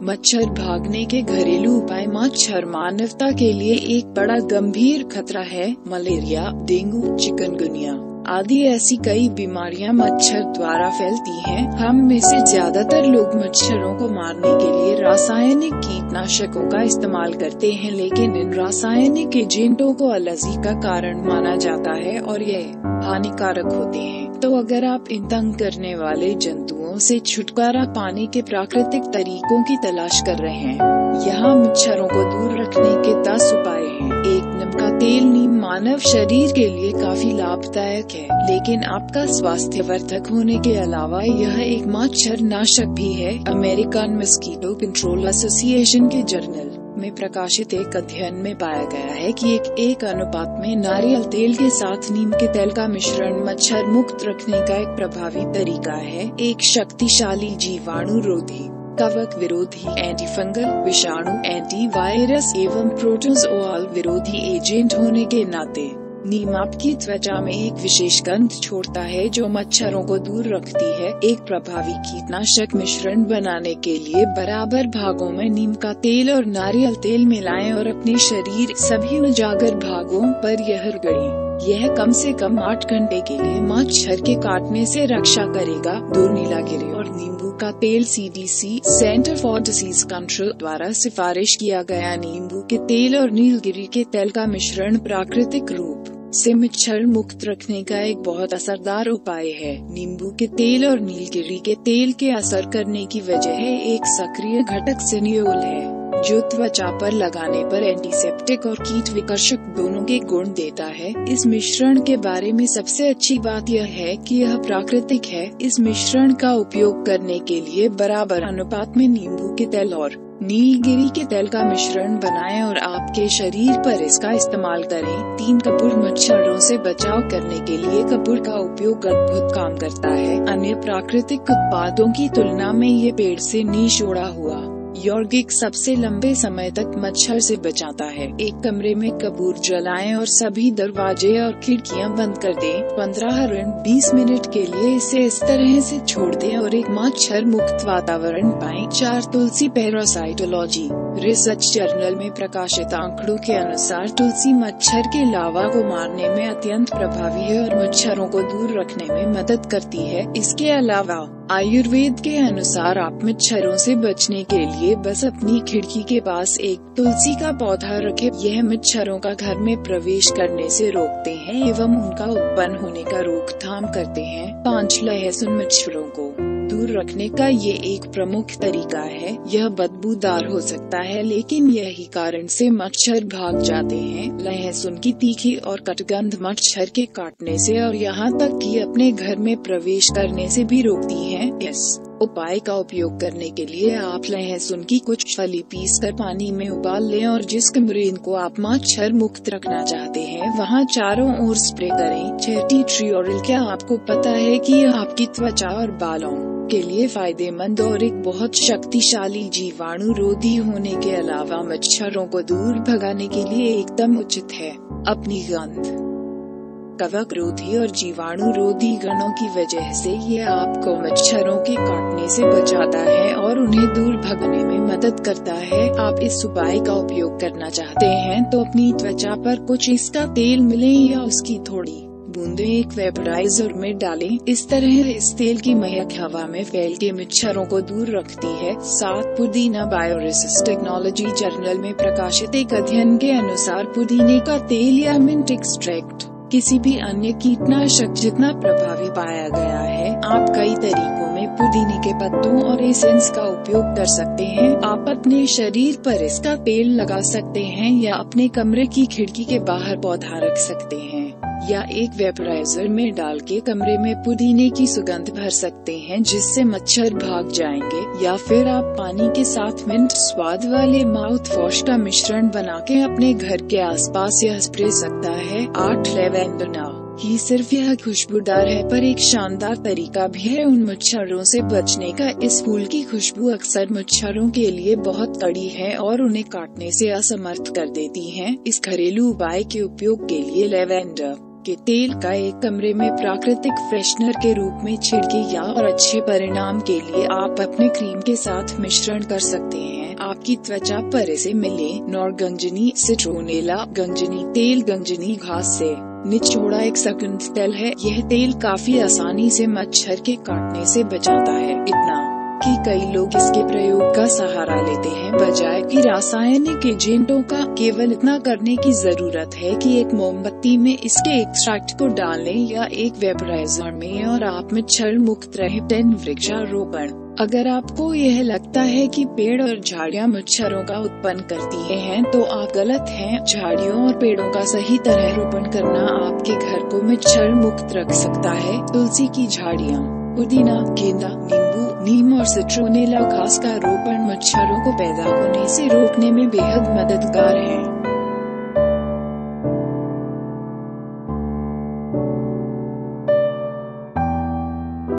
मच्छर भागने के घरेलू उपाय। मच्छर मानवता के लिए एक बड़ा गंभीर खतरा है। मलेरिया, डेंगू, चिकनगुनिया आदि ऐसी कई बीमारियां मच्छर द्वारा फैलती हैं। हम में से ज्यादातर लोग मच्छरों को मारने के लिए रासायनिक कीटनाशकों का इस्तेमाल करते हैं, लेकिन इन रासायनिक एजेंटों को एलर्जी का कारण माना जाता है और ये हानिकारक होते हैं। तो अगर आप इन तंग करने वाले जंतुओं से छुटकारा पाने के प्राकृतिक तरीकों की तलाश कर रहे हैं, यहाँ मच्छरों को दूर रखने के 10 उपाय हैं। 1. नीम का तेल। नीम मानव शरीर के लिए काफी लाभदायक है, लेकिन आपका स्वास्थ्यवर्धक होने के अलावा यह एक मच्छर नाशक भी है। अमेरिकन मस्कीटो कंट्रोल एसोसिएशन के जर्नल में प्रकाशित एक अध्ययन में पाया गया है कि एक अनुपात में नारियल तेल के साथ नीम के तेल का मिश्रण मच्छर मुक्त रखने का एक प्रभावी तरीका है। एक शक्तिशाली जीवाणुरोधी, कवक विरोधी, एंटी फंगल, विषाणु, एंटी वायरस एवं प्रोटोजोआल विरोधी एजेंट होने के नाते नीम आपकी त्वचा में एक विशेष गंध छोड़ता है जो मच्छरों को दूर रखती है। एक प्रभावी कीटनाशक मिश्रण बनाने के लिए बराबर भागों में नीम का तेल और नारियल तेल मिलाएं और अपने शरीर सभी उजागर भागों पर यह रगड़ें। यह कम से कम 8 घंटे के लिए मच्छर के काटने से रक्षा करेगा। 2. नीलागिरी और नींबू का तेल। CDC centre for disease control द्वारा सिफारिश किया गया नींबू के तेल और नीलगिरी के तेल का मिश्रण प्राकृतिक रूप से मच्छर मुक्त रखने का एक बहुत असरदार उपाय है। नींबू के तेल और नीलगिरी के तेल के असर करने की वजह एक सक्रिय घटक सिनियोल है, जो त्वचा पर लगाने पर एंटीसेप्टिक और कीट विकर्षक दोनों के गुण देता है। इस मिश्रण के बारे में सबसे अच्छी बात यह है कि यह प्राकृतिक है। इस मिश्रण का उपयोग करने के लिए बराबर अनुपात में नींबू के तेल और नीलगिरी के तेल का मिश्रण बनाएं और आपके शरीर पर इसका इस्तेमाल करें। 3. कपूर। मच्छरों से बचाव करने के लिए कपूर का उपयोग अद्भुत काम करता है। अन्य प्राकृतिक उत्पादों की तुलना में ये पेड़ से निचोड़ा हुआ यौगिक सबसे लंबे समय तक मच्छर से बचाता है। एक कमरे में कपूर जलाएं और सभी दरवाजे और खिड़कियां बंद कर दें। 15-20 मिनट के लिए इसे इस तरह से छोड़ दें और एक मच्छर मुक्त वातावरण पाएं। 4. तुलसी पैरासाइटोलॉजी। रिसर्च जर्नल में प्रकाशित आंकड़ों के अनुसार तुलसी मच्छर के लार्वा को मारने में अत्यंत प्रभावी है और मच्छरों को दूर रखने में मदद करती है। इसके अलावा आयुर्वेद के अनुसार आप मच्छरों से बचने के लिए बस अपनी खिड़की के पास एक तुलसी का पौधा रखें। यह मच्छरों का घर में प्रवेश करने से रोकते हैं एवं उनका उत्पन्न होने का रोकथाम करते हैं। 5. लहसुन। मच्छरों को दूर रखने का ये एक प्रमुख तरीका है। यह बदबूदार हो सकता है, लेकिन यही कारण से मच्छर भाग जाते हैं। लहसुन की तीखी और कटगंध मच्छर के काटने से और यहाँ तक कि अपने घर में प्रवेश करने से भी रोकती है। इस उपाय का उपयोग करने के लिए आप लहसुन की कुछ फली पीसकर पानी में उबाल लें और जिस कमरे को आप मच्छर मुक्त रखना चाहते हैं वहाँ चारों ओर स्प्रे करें। 6. Tea tree oil. क्या आपको पता है कि यह आपकी त्वचा और बालों के लिए फायदेमंद और एक बहुत शक्तिशाली जीवाणुरोधी होने के अलावा मच्छरों को दूर भगाने के लिए एकदम उचित है। अपनी गंध, कवक रोधी और जीवाणुरोधी गुणों की वजह से ये आपको मच्छरों के काटने से बचाता है और उन्हें दूर भगाने में मदद करता है। आप इस उपाय का उपयोग करना चाहते हैं तो अपनी त्वचा पर कुछ इसका तेल मिले या उसकी थोड़ी बूंदें एक वेपराइजर में डालें। इस तरह इस तेल की महक हवा में फैल के मच्छरों को दूर रखती है। 7. पुदीना। बायोरेसिस्ट टेक्नोलॉजी जर्नल में प्रकाशित एक अध्ययन के अनुसार पुदीने का तेल या मिंट एक्सट्रैक्ट किसी भी अन्य कीटनाशक जितना प्रभावी पाया गया है। आप कई तरीकों में पुदीने के पत्तों और एसेंस का उपयोग कर सकते हैं। आप अपने शरीर पर इसका तेल लगा सकते हैं या अपने कमरे की खिड़की के बाहर पौधा रख सकते हैं या एक वेपराइजर में डाल के कमरे में पुदीने की सुगंध भर सकते हैं जिससे मच्छर भाग जाएंगे। या फिर आप पानी के साथ मिंट स्वाद वाले माउथ वॉश का मिश्रण बना के अपने घर के आसपास यह स्प्रे सकता है। 8. लेवेंडर। ही सिर्फ यह खुशबूदार है पर एक शानदार तरीका भी है उन मच्छरों से बचने का। इस फूल की खुशबू अक्सर मच्छरों के लिए बहुत कड़ी है और उन्हें काटने से असमर्थ कर देती है। इस घरेलू उपाय के उपयोग के लिए लेवेंडर के तेल का एक कमरे में प्राकृतिक फ्रेशनर के रूप में छिड़के या और अच्छे परिणाम के लिए आप अपने क्रीम के साथ मिश्रण कर सकते हैं। आपकी त्वचा पर इसे मिले नॉरगंजनी सिट्रोनेला गंजनी तेल गंजनी घास से निचोड़ा एक सकुलेंट तेल है। यह तेल काफी आसानी से मच्छर के काटने से बचाता है, इतना कि कई लोग इसके प्रयोग का सहारा लेते हैं बजाय कि रासायनिक एजेंटों का। केवल इतना करने की जरूरत है कि एक मोमबत्ती में इसके एक्सट्रैक्ट को डालें या एक वेपराइजर में और आप मच्छर मुक्त रहे। 10 वृक्षारोपण। अगर आपको यह लगता है कि पेड़ और झाड़ियां मच्छरों का उत्पन्न करती हैं, तो आप गलत हैं। झाड़ियों और पेड़ों का सही तरह रोपण करना आपके घर को मच्छर मुक्त रख सकता है। तुलसी की झाड़ियां, पुदीना, गेंदा, नींबू, नीम और सिट्रोनेला घास का रोपण मच्छरों को पैदा होने से रोकने में बेहद मददगार है।